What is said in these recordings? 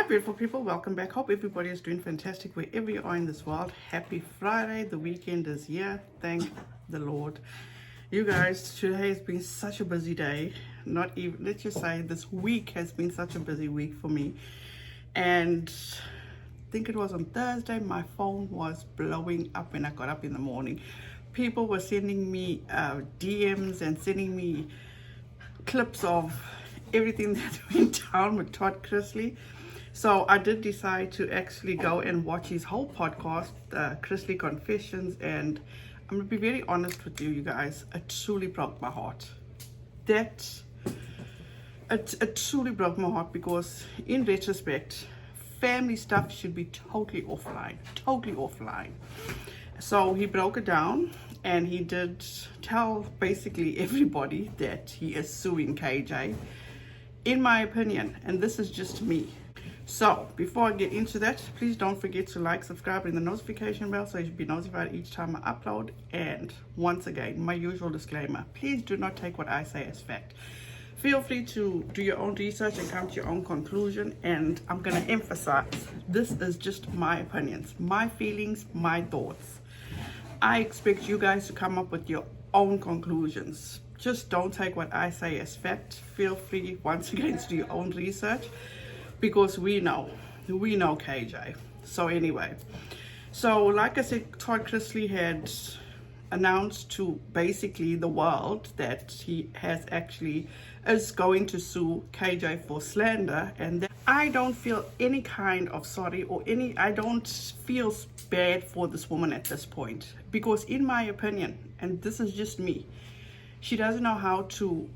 Hi beautiful people, welcome back. Hope everybody is doing fantastic wherever you are in this world. Happy Friday, the weekend is here, thank the Lord. You guys, today has been such a busy day. Not even, let's just say this week has been such a busy week for me. And I think it was on Thursday, my phone was blowing up when I got up in the morning. People were sending me DMs and sending me clips of everything that went down with Todd CHRISLEY. So I did decide to actually go and watch his whole podcast, CHRISLEY Confessions, and I'm gonna be very honest with you, you guys. It truly broke my heart. It truly broke my heart because, in retrospect, family stuff should be totally offline. So he broke it down, and he did tell basically everybody that he is suing KJ. In my opinion, and this is just me. So before I get into that, please don't forget to like, subscribe, and the notification bell so you should be notified each time I upload. And once again, my usual disclaimer, please do not take what I say as fact. Feel free to do your own research and come to your own conclusion. And I'm going to emphasize, this is just my opinions, my feelings, my thoughts. I expect you guys to come up with your own conclusions. Just don't take what I say as fact. Feel free, once again, to do your own research. Because we know KJ. So anyway, so like I said, Todd CHRISLEY had announced to basically the world that he is going to sue KJ for slander, and that I don't feel any kind of sorry or I don't feel bad for this woman at this point, because in my opinion, and this is just me, she doesn't know how to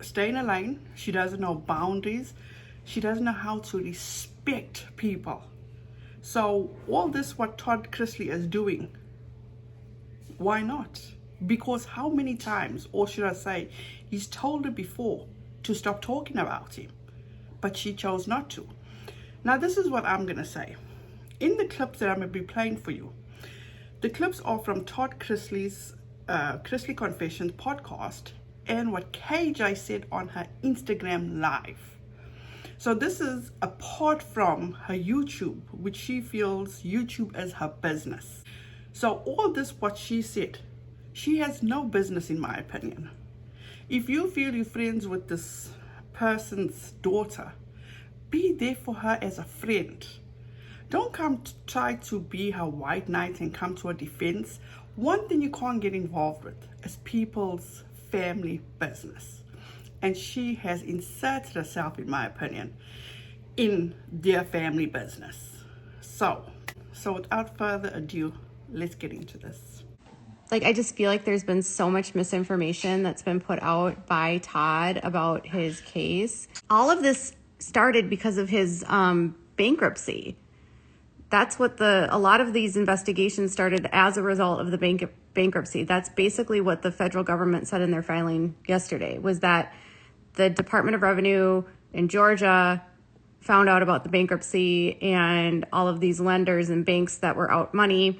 stay in a lane, she doesn't know boundaries, she doesn't know how to respect people. So all this what Todd CHRISLEY is doing, why not? Because how many times, or should I say, he's told her before to stop talking about him, but she chose not to. Now this is what I'm gonna say. In the clips that I'm gonna be playing for you, the clips are from Todd CHRISLEY's CHRISLEY Confessions podcast and what KJ said on her Instagram live. So this is apart from her YouTube, which she feels YouTube is her business. So all this, what she said, she has no business in my opinion. If you feel you're friends with this person's daughter, be there for her as a friend. Don't come to try to be her white knight and come to her defense. One thing you can't get involved with is people's family business. And she has inserted herself, in my opinion, in their family business. So without further ado, let's get into this. I just feel like there's been so much misinformation that's been put out by Todd about his case. All of this started because of his bankruptcy. That's what a lot of these investigations started as a result of the bankruptcy. That's basically what the federal government said in their filing yesterday, was that the Department of Revenue in Georgia found out about the bankruptcy and all of these lenders and banks that were out money.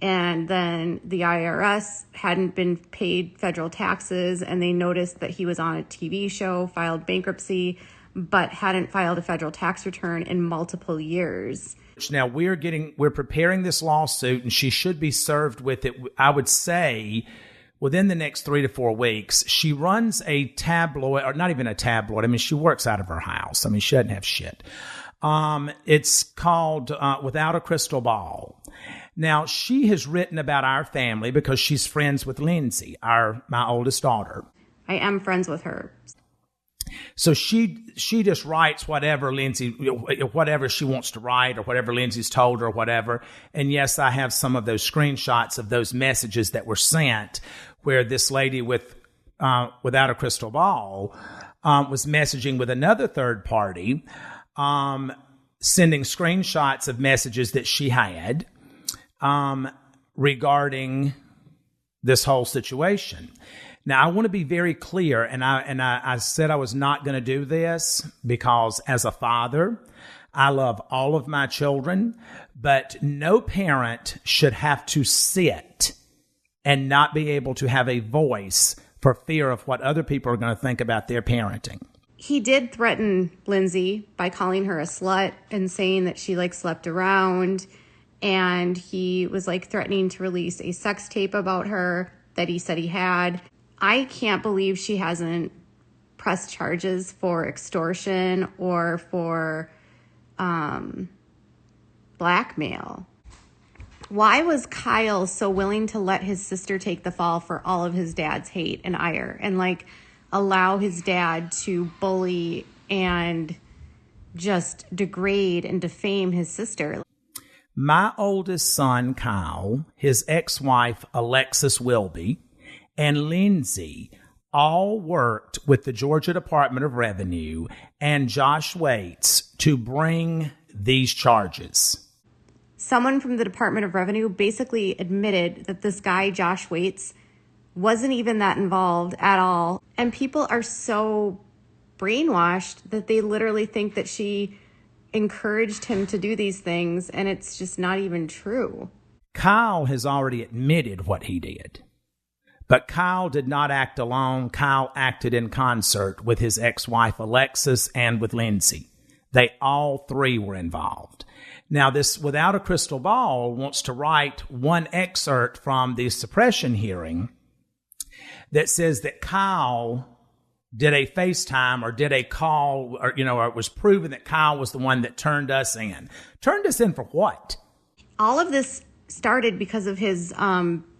And then the IRS hadn't been paid federal taxes, and they noticed that he was on a TV show, filed bankruptcy, but hadn't filed a federal tax return in multiple years. Now we're preparing this lawsuit, and she should be served with it, I would say, within the next 3 to 4 weeks. She runs a tabloid, or not even a tabloid. I mean, she works out of her house. I mean, she doesn't have shit. It's called Without a Crystal Ball. Now, she has written about our family because she's friends with Lindsay, my oldest daughter. I am friends with her. So she just writes whatever she wants to write, or whatever Lindsay's told her, or whatever. And yes, I have some of those screenshots of those messages that were sent, where this lady without a crystal ball was messaging with another third party, sending screenshots of messages that she had regarding this whole situation. Now, I want to be very clear, and I said I was not going to do this because as a father, I love all of my children, but no parent should have to sit and not be able to have a voice for fear of what other people are going to think about their parenting. he did threaten Lindsay by calling her a slut and saying that she like slept around. And he was like threatening to release a sex tape about her that he said he had. I can't believe she hasn't pressed charges for extortion or for blackmail. Why was Kyle so willing to let his sister take the fall for all of his dad's hate and ire and like allow his dad to bully and just degrade and defame his sister? My oldest son, Kyle, his ex-wife, Alexis Wilby, and Lindsay all worked with the Georgia Department of Revenue and Josh Waits to bring these charges. Someone from the Department of Revenue basically admitted that this guy, Josh Waits, wasn't even that involved at all. And people are so brainwashed that they literally think that she encouraged him to do these things, and it's just not even true. Kyle has already admitted what he did. But Kyle did not act alone. Kyle acted in concert with his ex-wife Alexis and with Lindsay. They all three were involved. Now, this Without a Crystal Ball wants to write one excerpt from the suppression hearing that says that Kyle did a FaceTime or did a call, or it was proven that Kyle was the one that turned us in. Turned us in for what? All of this started because of his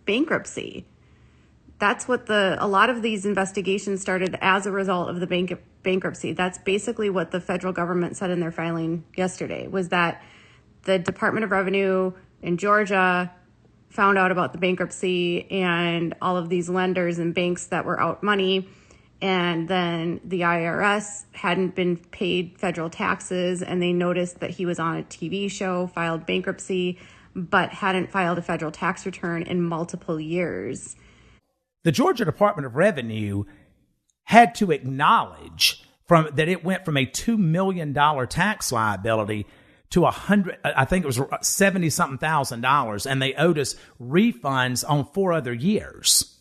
bankruptcy. That's what a lot of these investigations started as a result of the bankruptcy. That's basically what the federal government said in their filing yesterday, was that the Department of Revenue in Georgia found out about the bankruptcy and all of these lenders and banks that were out money. And then the IRS hadn't been paid federal taxes, and they noticed that he was on a TV show, filed bankruptcy, but hadn't filed a federal tax return in multiple years. The Georgia Department of Revenue had to acknowledge that it went from a $2 million tax liability to $70-something thousand, and they owed us refunds on 4 other years.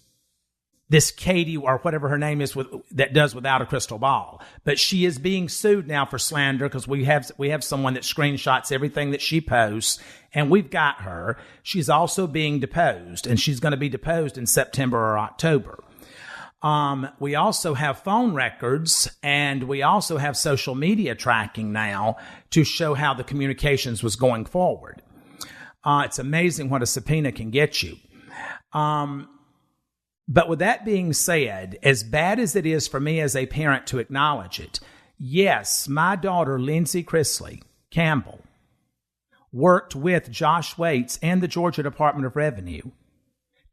This Katie, or whatever her name is, that does Without a Crystal Ball. But she is being sued now for slander because we have someone that screenshots everything that she posts, and we've got her. She's also being deposed, and she's going to be deposed in September or October. We also have phone records, and we also have social media tracking now to show how the communications was going forward. It's amazing what a subpoena can get you. But with that being said, as bad as it is for me as a parent to acknowledge it, yes, my daughter, Lindsay CHRISLEY Campbell, worked with Josh Waits and the Georgia Department of Revenue.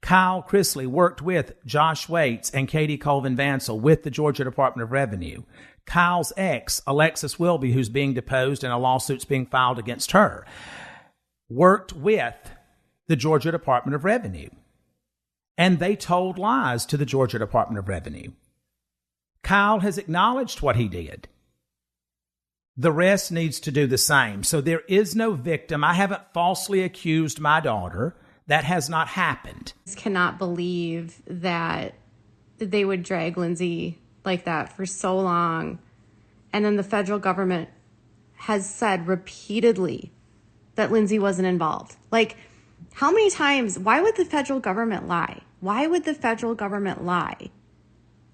Kyle CHRISLEY worked with Josh Waits and Katie Colvin Vansel with the Georgia Department of Revenue. Kyle's ex, Alexis Wilby, who's being deposed and a lawsuit's being filed against her, worked with the Georgia Department of Revenue. And they told lies to the Georgia Department of Revenue. Kyle has acknowledged what he did. The rest needs to do the same. So there is no victim. I haven't falsely accused my daughter. That has not happened. I just cannot believe that they would drag Lindsay like that for so long. And then the federal government has said repeatedly that Lindsay wasn't involved. Like, how many times? Why would the federal government lie? Why would the federal government lie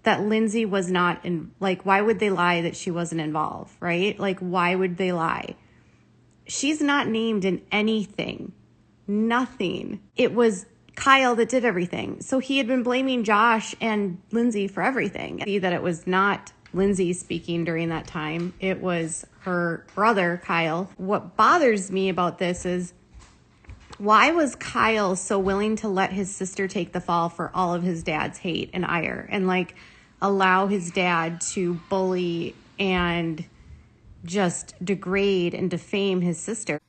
that Lindsay was not in? Like, why would they lie that she wasn't involved, right? Like, why would they lie? She's not named in anything. Nothing. It was Kyle that did everything. So he had been blaming Josh and Lindsay for everything. See that it was not Lindsay speaking during that time. It was her brother, Kyle. What bothers me about this is, why was Kyle so willing to let his sister take the fall for all of his dad's hate and ire and like allow his dad to bully and just degrade and defame his sister?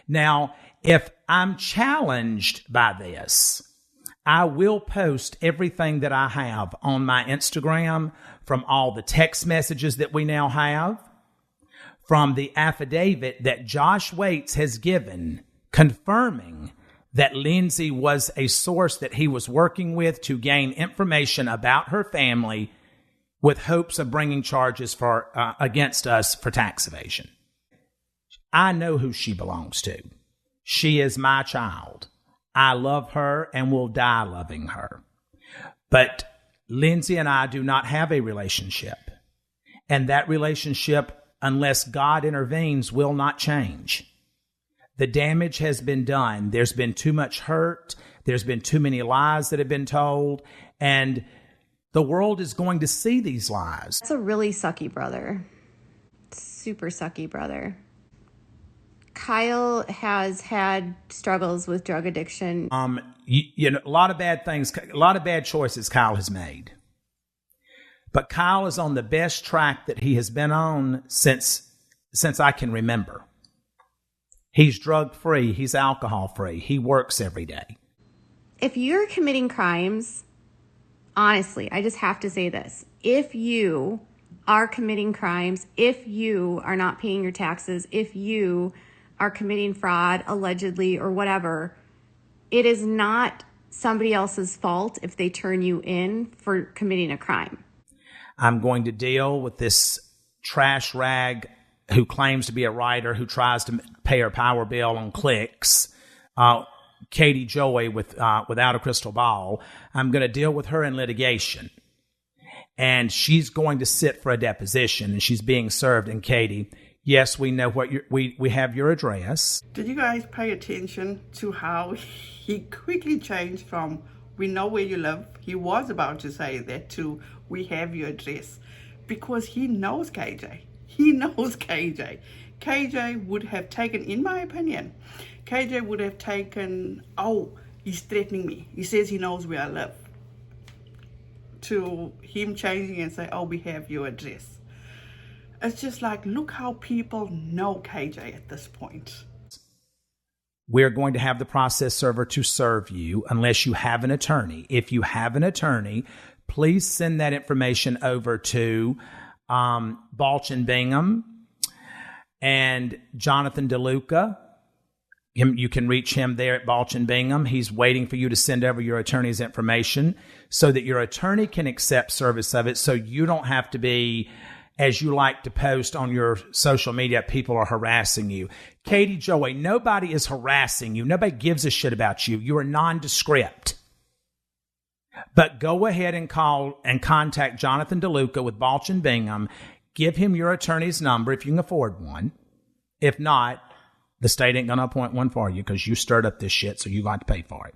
Now, if I'm challenged by this, I will post everything that I have on my Instagram, from all the text messages that we now have, from the affidavit that Josh Waits has given confirming that Lindsay was a source that he was working with to gain information about her family with hopes of bringing charges for against us for tax evasion. I know who she belongs to. She is my child. I love her and will die loving her. But Lindsay and I do not have a relationship. And that relationship, unless God intervenes, will not change. The damage has been done. There's been too much hurt. There's been too many lies that have been told. And the world is going to see these lies. That's a really sucky brother. Super sucky brother. Kyle has had struggles with drug addiction. You know, a lot of bad things, a lot of bad choices Kyle has made. But Kyle is on the best track that he has been on since I can remember. He's drug-free. He's alcohol-free. He works every day. If you're committing crimes, honestly, I just have to say this. If you are committing crimes, if you are not paying your taxes, if you are committing fraud, allegedly, or whatever, it is not somebody else's fault if they turn you in for committing a crime. I'm going to deal with this trash rag who claims to be a writer who tries to pay her power bill on clicks, Katie Joy without a crystal ball. I'm going to deal with her in litigation. And she's going to sit for a deposition, and she's being served. And Katie, yes, we know what we have your address. Did you guys pay attention to how he quickly changed from "we know where you live"? He was about to say that to "we have your address," because he knows KJ. He knows KJ. KJ would have taken, in my opinion, KJ would have taken, "Oh, he's threatening me. He says he knows where I live," to him changing and say, "Oh, we have your address." It's just like, look how people know KJ at this point. We're going to have the process server to serve you unless you have an attorney. If you have an attorney, please send that information over to Balch and Bingham and Jonathan DeLuca. You can reach him there at Balch and Bingham. He's waiting for you to send over your attorney's information so that your attorney can accept service of it, so you don't have to be, as you like to post on your social media, people are harassing you. Katie Joey, nobody is harassing you. Nobody gives a shit about you. You are nondescript. But go ahead and call and contact Jonathan DeLuca with Balch and Bingham. Give him your attorney's number if you can afford one. If not, the state ain't going to appoint one for you because you stirred up this shit, so you got to pay for it.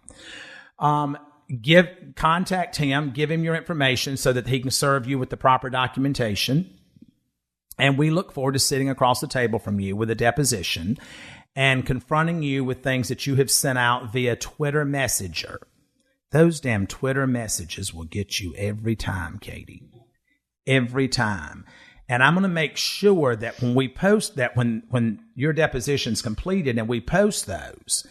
Contact him, give him your information so that he can serve you with the proper documentation. And we look forward to sitting across the table from you with a deposition and confronting you with things that you have sent out via Twitter Messenger. Those damn Twitter messages will get you every time, Katie. Every time. And I'm going to make sure that when we post that, when your deposition's completed and we post those,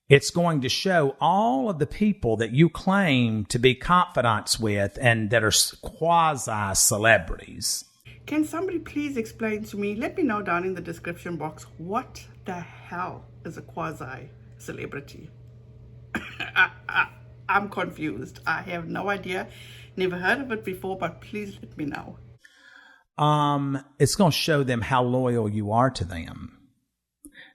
it's going to show all of the people that you claim to be confidants with and that are quasi-celebrities. Can somebody please explain to me, let me know down in the description box, what the hell is a quasi-celebrity? I'm confused. I have no idea. Never heard of it before, but please let me know. It's going to show them how loyal you are to them.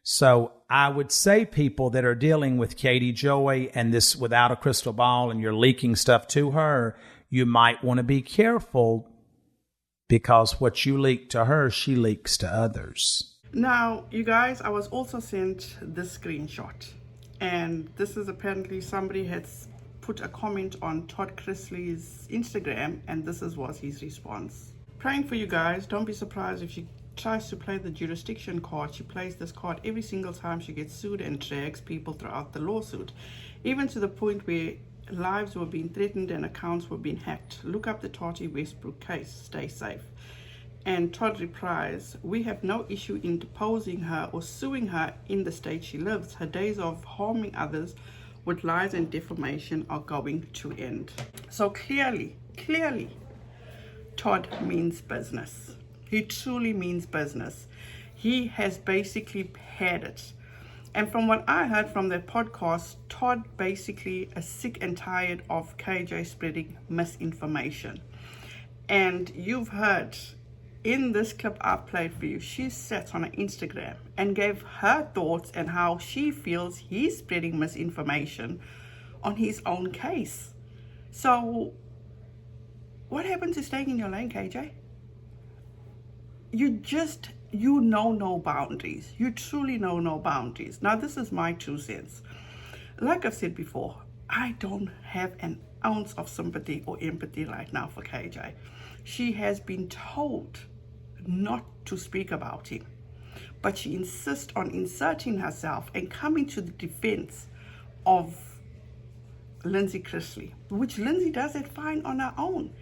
So I would say people that are dealing with Katie Joy and this without a crystal ball and you're leaking stuff to her, you might want to be careful because what you leak to her, she leaks to others. Now, you guys, I was also sent this screenshot. And this is apparently somebody has put a comment on Todd CHRISLEY's Instagram, and this was his response. Praying for you guys. Don't be surprised if she tries to play the jurisdiction card. She plays this card every single time she gets sued and drags people throughout the lawsuit, even to the point where lives were being threatened and accounts were being hacked. Look up the Tati Westbrook case. Stay safe. And Todd replies, "We have no issue in deposing her or suing her in the state she lives. Her days of harming others with lies and defamation are going to end." So clearly, Todd means business. He truly means business. He has basically had it. And from what I heard from their podcast, Todd basically is sick and tired of KJ spreading misinformation. And you've heard in this clip I've played for you, she sat on her Instagram and gave her thoughts and how she feels he's spreading misinformation on his own case. So what happened to staying in your lane, KJ? You know no boundaries. You truly know no boundaries. Now, this is my 2 cents. Like I've said before, I don't have an ounce of sympathy or empathy right now for KJ. She has been told not to speak about him, but she insists on inserting herself and coming to the defense of Lindsay CHRISLEY, which Lindsay does it fine on her own.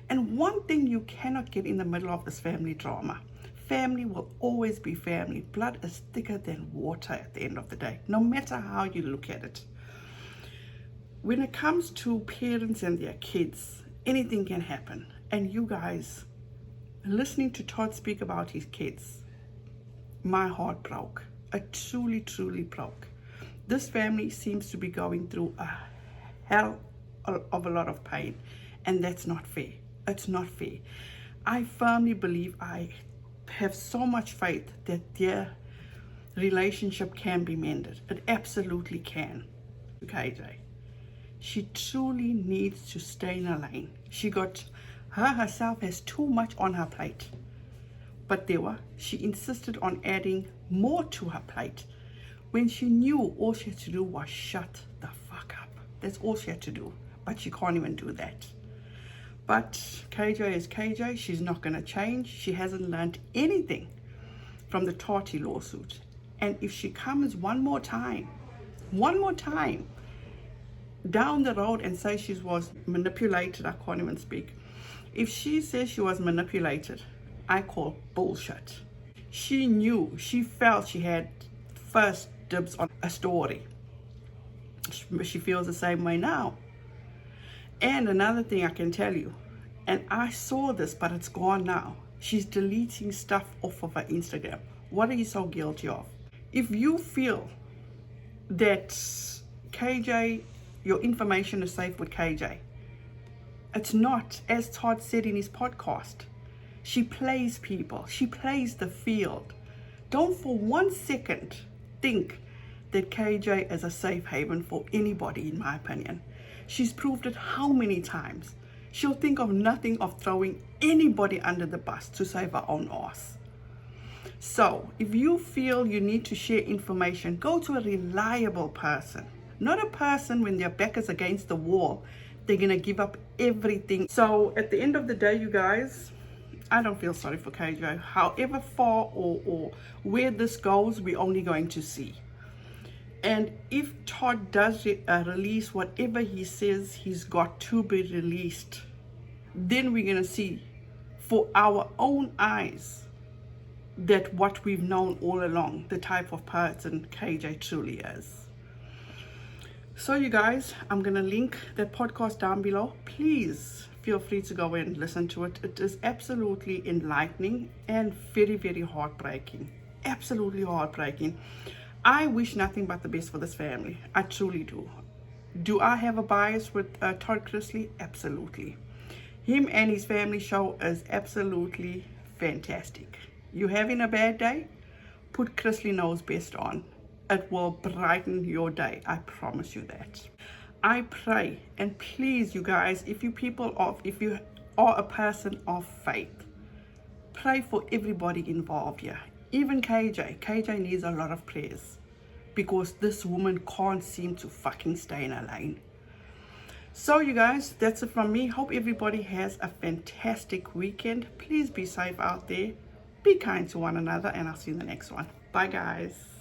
And one thing you cannot get in the middle of this family drama. Family will always be family. Blood is thicker than water at the end of the day, no matter how you look at it. When it comes to parents and their kids, anything can happen. And you guys, listening to Todd speak about his kids, my heart broke. It truly, truly broke. This family seems to be going through a hell of a lot of pain, and that's not fair. It's not fair. I firmly believe, I have so much faith that their relationship can be mended. It absolutely can. KJ, she truly needs to stay in her lane. Her herself has too much on her plate. But she insisted on adding more to her plate when she knew all she had to do was shut the fuck up. That's all she had to do. But she can't even do that. But KJ is KJ. She's not going to change. She hasn't learned anything from the Tati lawsuit. And if she comes one more time down the road and say she was manipulated, I can't even speak. If she says she was manipulated, I call bullshit. She knew, she felt she had first dibs on a story. She feels the same way now. And another thing I can tell you, and I saw this, but it's gone now. She's deleting stuff off of her Instagram. What are you so guilty of? If you feel that KJ, your information is safe with KJ, it's not. As Todd said in his podcast, she plays people. She plays the field. Don't for 1 second think that KJ is a safe haven for anybody, in my opinion. She's proved it how many times? She'll think of nothing of throwing anybody under the bus to save her own ass. So, if you feel you need to share information, go to a reliable person. Not a person when their back is against the wall, they're going to give up everything. So, at the end of the day, you guys, I don't feel sorry for KJ. However far or where this goes, we're only going to see. And if Todd does release whatever he says he's got to be released, then we're going to see for our own eyes that what we've known all along, the type of person KJ truly is. So you guys, I'm going to link that podcast down below. Please feel free to go and listen to it. It is absolutely enlightening and very, very heartbreaking. Absolutely heartbreaking. I wish nothing but the best for this family. I truly do. Do I have a bias with Todd CHRISLEY? Absolutely. Him and his family show is absolutely fantastic. You having a bad day? Put CHRISLEY Knows Best on. It will brighten your day. I promise you that. I pray, and please, you guys, if you are a person of faith, pray for everybody involved here. Even KJ. KJ needs a lot of prayers because this woman can't seem to fucking stay in her lane. So you guys, that's it from me. Hope everybody has a fantastic weekend. Please be safe out there. Be kind to one another, and I'll see you in the next one. Bye guys.